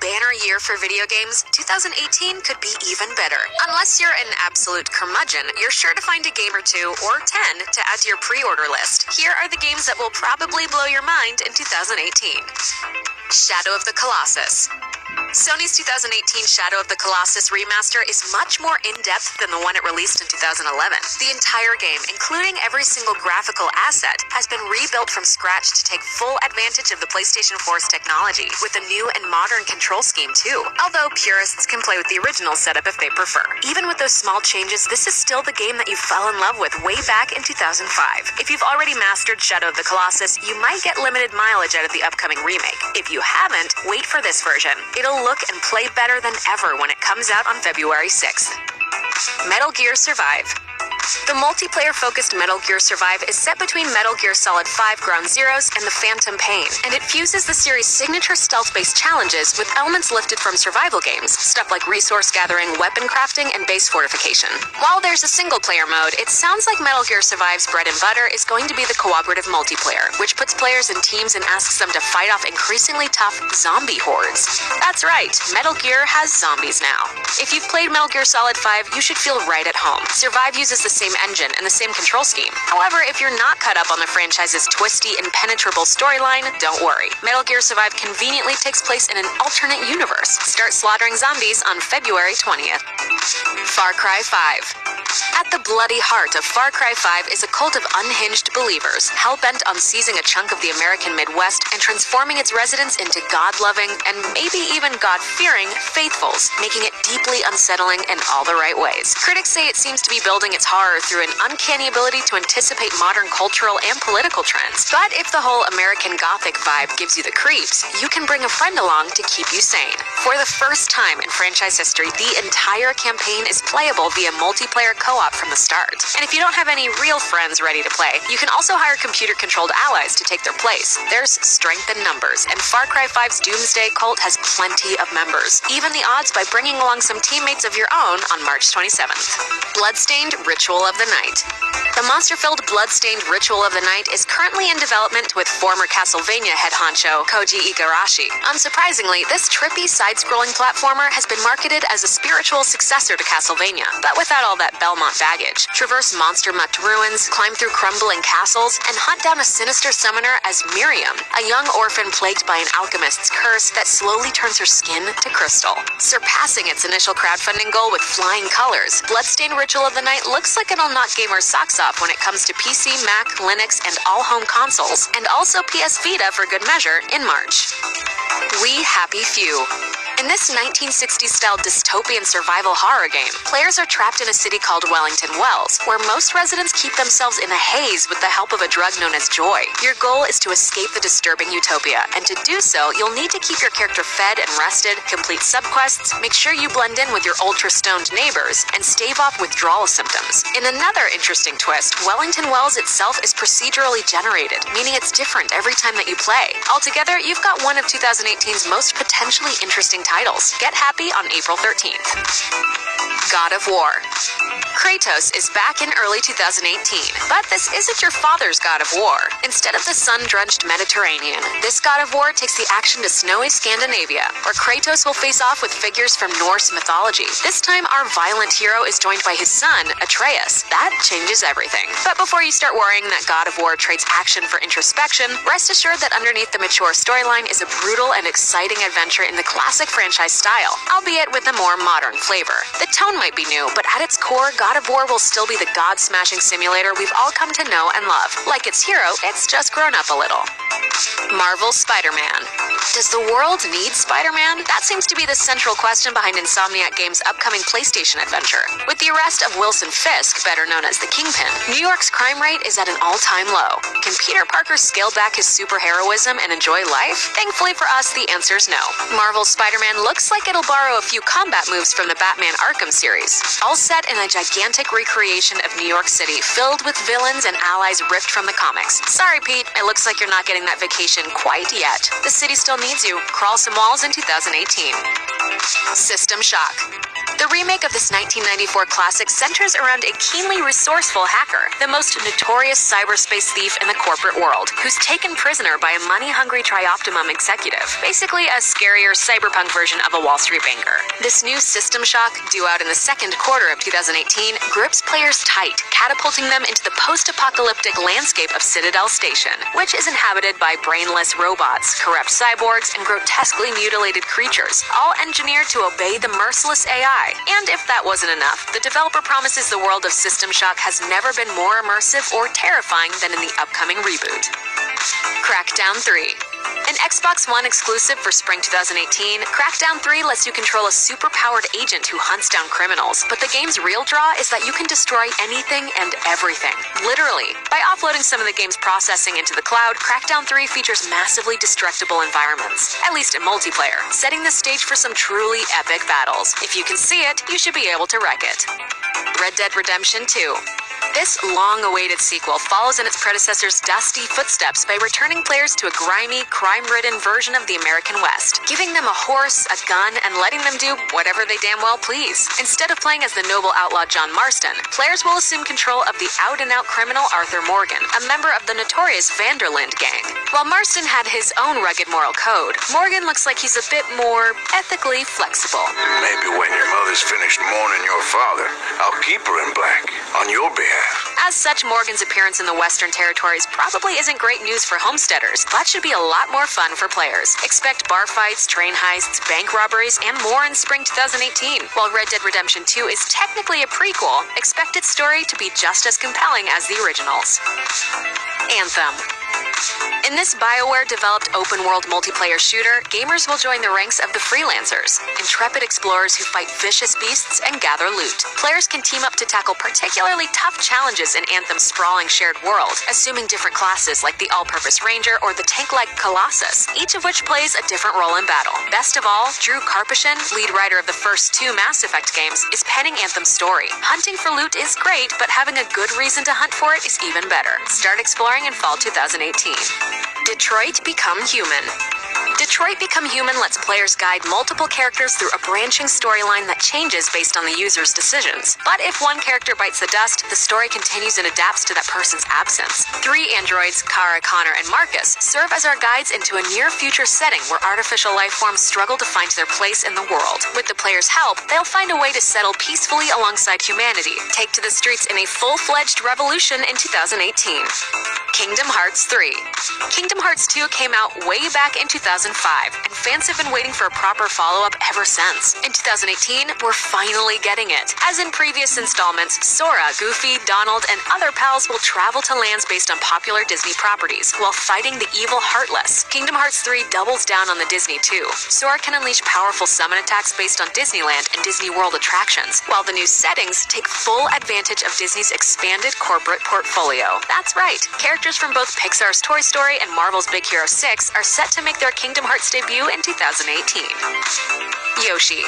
banner year for video games, 2018 could be even better. Unless you're an absolute curmudgeon, you're sure to find a game or 2 or 10 to add to your pre-order list. Here are the games that will probably blow your mind in 2018. Shadow of the Colossus. Sony's 2018 Shadow of the Colossus remaster is much more in-depth than the one it released in 2011. The entire game, including every single graphical asset, has been rebuilt from scratch to take full advantage of the PlayStation 4's technology, with a new and modern control scheme too, although purists can play with the original setup if they prefer. Even with those small changes, this is still the game that you fell in love with way back in 2005. If you've already mastered Shadow of the Colossus, you might get limited mileage out of the upcoming remake. If you haven't, wait for this version. It'll look and play better than ever when it comes out on February 6th. Metal Gear Survive. The multiplayer-focused Metal Gear Survive is set between Metal Gear Solid 5 Ground Zeroes and The Phantom Pain, and it fuses the series' signature stealth-based challenges with elements lifted from survival games, stuff like resource gathering, weapon crafting, and base fortification. While there's a single-player mode, it sounds like Metal Gear Survive's bread and butter is going to be the cooperative multiplayer, which puts players in teams and asks them to fight off increasingly tough zombie hordes. That's right, Metal Gear has zombies now. If you've played Metal Gear Solid 5, you should feel right at home. Survive uses the same engine and the same control scheme. However, if you're not caught up on the franchise's twisty, impenetrable storyline, don't worry. Metal Gear Survive conveniently takes place in an alternate universe. Start slaughtering zombies on February 20th. Far Cry 5. At the bloody heart of Far Cry 5 is a cult of unhinged believers, hell-bent on seizing a chunk of the American Midwest and transforming its residents into God-loving and maybe even God-fearing faithfuls, making it deeply unsettling in all the right ways. Critics say it seems to be building its horror through an uncanny ability to anticipate modern cultural and political trends. But if the whole American Gothic vibe gives you the creeps, you can bring a friend along to keep you sane. For the first time in franchise history, the entire campaign is playable via multiplayer co-op from the start. And if you don't have any real friends ready to play, you can also hire computer-controlled allies to take their place. There's strength in numbers, and Far Cry 5's Doomsday cult has plenty of members. Even the odds by bringing along some teammates of your own on March 27th. Bloodstained Ritual of the Night. The monster-filled Bloodstained Ritual of the Night is currently in development with former Castlevania head honcho Koji Igarashi. Unsurprisingly, this trippy side-scrolling platformer has been marketed as a spiritual successor to Castlevania, but without all that Belmont baggage. Traverse monster-mucked ruins, climb through crumbling castles, and hunt down a sinister summoner as Miriam, a young orphan plagued by an alchemist's curse that slowly turns her skin to crystal. Surpassing its initial crowdfunding goal with flying colors, Bloodstained Ritual of the Night looks like it'll knock gamers' socks off when it comes to PC, Mac, Linux, and all home consoles, and also PS Vita for good measure in March. We Happy Few. In this 1960s-style dystopian survival horror game, players are trapped in a city called Wellington Wells, where most residents keep themselves in a haze with the help of a drug known as joy. Your goal is to escape the disturbing utopia, and to do so, you'll need to keep your character fed and rested, complete subquests, make sure you blend in with your ultra-stoned neighbors, and stave off withdrawal symptoms. In another interesting twist, Wellington Wells itself is procedurally generated, meaning it's different every time that you play. Altogether, you've got one of 2018's most potentially interesting titles. Get happy on April 13th. God of War. Kratos is back in early 2018, but this isn't your father's God of War. Instead of the sun-drenched Mediterranean, this God of War takes the action to snowy Scandinavia, where Kratos will face off with figures from Norse mythology. This time, our violent hero is joined by his son, Atreus. That changes everything. But before you start worrying that God of War trades action for introspection, rest assured that underneath the mature storyline is a brutal and exciting adventure in the classic franchise style, albeit with a more modern flavor. The tone might be new, but at its core, God of War will still be the god-smashing simulator we've all come to know and love. Like its hero, it's just grown up a little. Marvel's Spider-Man. Does the world need Spider-Man? That seems to be the central question behind Insomniac Games' upcoming PlayStation adventure. With the arrest of Wilson Fisk, better known as the Kingpin, New York's crime rate is at an all-time low. Can Peter Parker scale back his superheroism and enjoy life? Thankfully for us, the answer's no. Marvel's Spider-Man looks like it'll borrow a few combat moves from the Batman Arkham series, all set in a gigantic recreation of New York City filled with villains and allies ripped from the comics. Sorry, Pete, it looks like you're not getting that vacation quite yet. The city still needs you. Crawl some walls in 2018. System Shock. The The remake of this 1994 classic centers around a keenly resourceful hacker, the most notorious cyberspace thief in the corporate world, who's taken prisoner by a money-hungry Trioptimum executive, basically a scarier cyberpunk version of a Wall Street banker. This new System Shock, due out in the second quarter of 2018, grips players tight, catapulting them into the post-apocalyptic landscape of Citadel Station, which is inhabited by brainless robots, corrupt cyborgs, and grotesquely mutilated creatures, all engineered to obey the merciless AI. And if that wasn't enough, the developer promises the world of System Shock has never been more immersive or terrifying than in the upcoming reboot. Crackdown 3. An Xbox One exclusive for spring 2018, Crackdown 3 lets you control a super-powered agent who hunts down criminals, but the game's real draw is that you can destroy anything and everything. Literally. By offloading some of the game's processing into the cloud, Crackdown 3 features massively destructible environments, at least in multiplayer, setting the stage for some truly epic battles. If you can see it, you should be able to wreck it. Red Dead Redemption 2. This long-awaited sequel follows in its predecessor's dusty footsteps by returning players to a grimy, crime-ridden version of the American West, giving them a horse, a gun, and letting them do whatever they damn well please. Instead of playing as the noble outlaw John Marston, players will assume control of the out-and-out criminal Arthur Morgan, a member of the notorious Vanderlinde gang. While Marston had his own rugged moral code, Morgan looks like he's a bit more ethically flexible. Maybe when your mother's finished mourning your father, I'll keep her in black, on your behalf. As such, Morgan's appearance in the Western Territories probably isn't great news for homesteaders, but should be a lot more fun for players. Expect bar fights, train heists, bank robberies, and more in spring 2018. While Red Dead Redemption 2 is technically a prequel, expect its story to be just as compelling as the originals. Anthem. In this BioWare-developed open-world multiplayer shooter, gamers will join the ranks of the Freelancers, intrepid explorers who fight vicious beasts and gather loot. Players can team up to tackle particularly tough challenges in Anthem's sprawling shared world, assuming different classes like the All-Purpose Ranger or the tank-like Colossus, each of which plays a different role in battle. Best of all, Drew Karpyshyn, lead writer of the first two Mass Effect games, is penning Anthem's story. Hunting for loot is great, but having a good reason to hunt for it is even better. Start exploring in fall 2018. Detroit Become Human. Detroit Become Human lets players guide multiple characters through a branching storyline that changes based on the user's decisions. But if one character bites the dust, the story continues and adapts to that person's absence. 3 androids, Kara, Connor, and Marcus, serve as our guides into a near-future setting where artificial life forms struggle to find their place in the world. With the players' help, they'll find a way to settle peacefully alongside humanity, take to the streets in a full-fledged revolution in 2018. Kingdom Hearts 3. Kingdom Hearts 2 came out way back in 2005, and fans have been waiting for a proper follow-up ever since. In 2018, we're finally getting it. As in previous installments, Sora, Goofy, Donald, and other pals will travel to lands based on popular Disney properties, while fighting the evil Heartless. Kingdom Hearts 3 doubles down on the Disney too. Sora can unleash powerful summon attacks based on Disneyland and Disney World attractions, while the new settings take full advantage of Disney's expanded corporate portfolio. That's right, characters from both Pixar's Toy Story and Marvel's Big Hero 6 are set to make their Kingdom Hearts debut in 2018. Yoshi.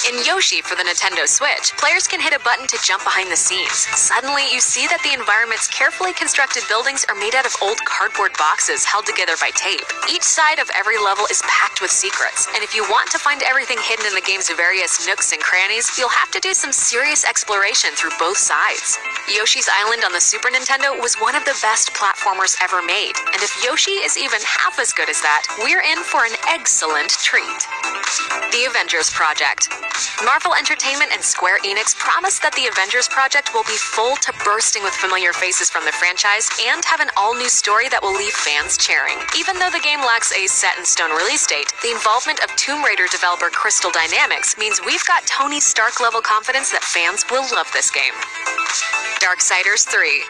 In Yoshi for the Nintendo Switch, players can hit a button to jump behind the scenes. Suddenly, you see that the environment's carefully constructed buildings are made out of old cardboard boxes held together by tape. Each side of every level is packed with secrets, and if you want to find everything hidden in the game's various nooks and crannies, you'll have to do some serious exploration through both sides. Yoshi's Island on the Super Nintendo was one of the best platformers ever made, and if Yoshi is even half as good as that, we're in for an excellent treat. The Avengers Project. Marvel Entertainment and Square Enix promise that the Avengers Project will be full to bursting with familiar faces from the franchise and have an all-new story that will leave fans cheering. Even though the game lacks a set-in-stone release date, the involvement of Tomb Raider developer Crystal Dynamics means we've got Tony Stark-level confidence that fans will love this game. Darksiders 3.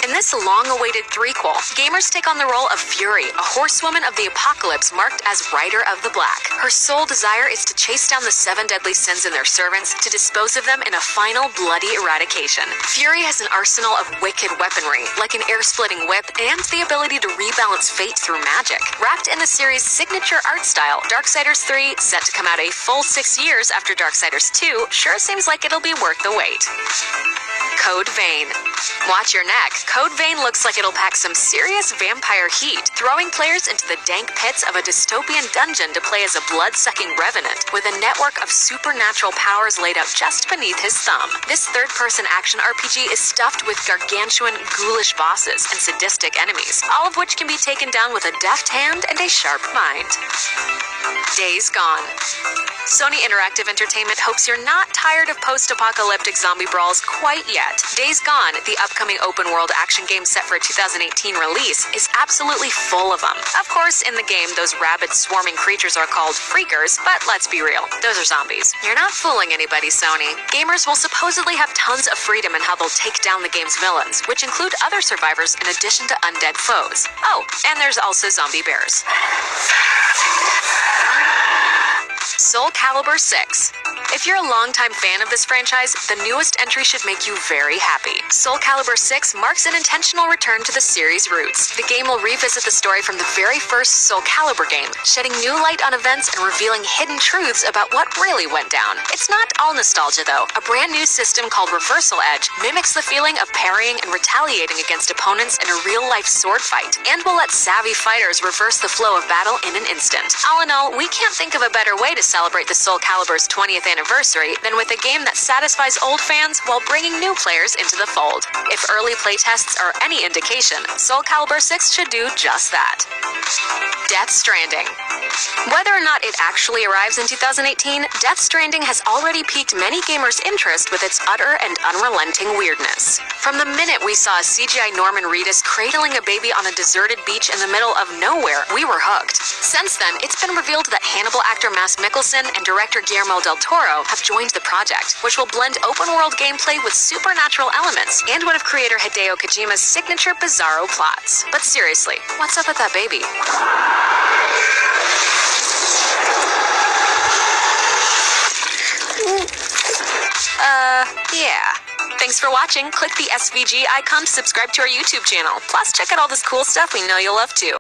In this long-awaited threequel, gamers take on the role of Fury, a horsewoman of the apocalypse marked as Rider of the Black. Her sole desire is to chase down the 7 deadly sins in their servants to dispose of them in a final bloody eradication. Fury has an arsenal of wicked weaponry, like an air-splitting whip and the ability to rebalance fate through magic. Wrapped in the series' signature art style, Darksiders 3, set to come out a full 6 years after Darksiders 2, sure seems like it'll be worth the wait. Code Vein. Watch your neck. Code Vein looks like it'll pack some serious vampire heat, throwing players into the dank pits of a dystopian dungeon to play as a blood-sucking revenant with a network of supernatural powers laid out just beneath his thumb. This third-person action RPG is stuffed with gargantuan, ghoulish bosses and sadistic enemies, all of which can be taken down with a deft hand and a sharp mind. Days Gone. Sony Interactive Entertainment hopes you're not tired of post-apocalyptic zombie brawls quite yet. Days Gone, the upcoming open-world action game set for a 2018 release, is absolutely full of them. Of course, in the game, those rabid swarming creatures are called freakers, but let's be real, those are zombies. You're not fooling anybody, Sony. Gamers will supposedly have tons of freedom in how they'll take down the game's villains, which include other survivors in addition to undead foes. Oh, and there's also zombie bears. Soul Calibur 6. If you're a longtime fan of this franchise, the newest entry should make you very happy. Soul Calibur 6 marks an intentional return to the series' roots. The game will revisit the story from the very first Soul Calibur game, shedding new light on events and revealing hidden truths about what really went down. It's not all nostalgia, though. A brand new system called Reversal Edge mimics the feeling of parrying and retaliating against opponents in a real-life sword fight, and will let savvy fighters reverse the flow of battle in an instant. All in all, we can't think of a better way to celebrate the Soul Calibur's 20th anniversary than with a game that satisfies old fans while bringing new players into the fold. If early playtests are any indication, Soul Calibur 6 should do just that. Death Stranding. Whether or not it actually arrives in 2018, Death Stranding has already piqued many gamers' interest with its utter and unrelenting weirdness. From the minute we saw a CGI Norman Reedus cradling a baby on a deserted beach in the middle of nowhere, we were hooked. Since then, it's been revealed that Hannibal actor Mads Mikkelsen and director Guillermo del Toro have joined the project, which will blend open-world gameplay with supernatural elements and one of creator Hideo Kojima's signature bizarro plots. But seriously, what's up with that baby? Yeah. Thanks for watching. Click the SVG icon to subscribe to our YouTube channel. Plus, check out all this cool stuff we know you'll love too.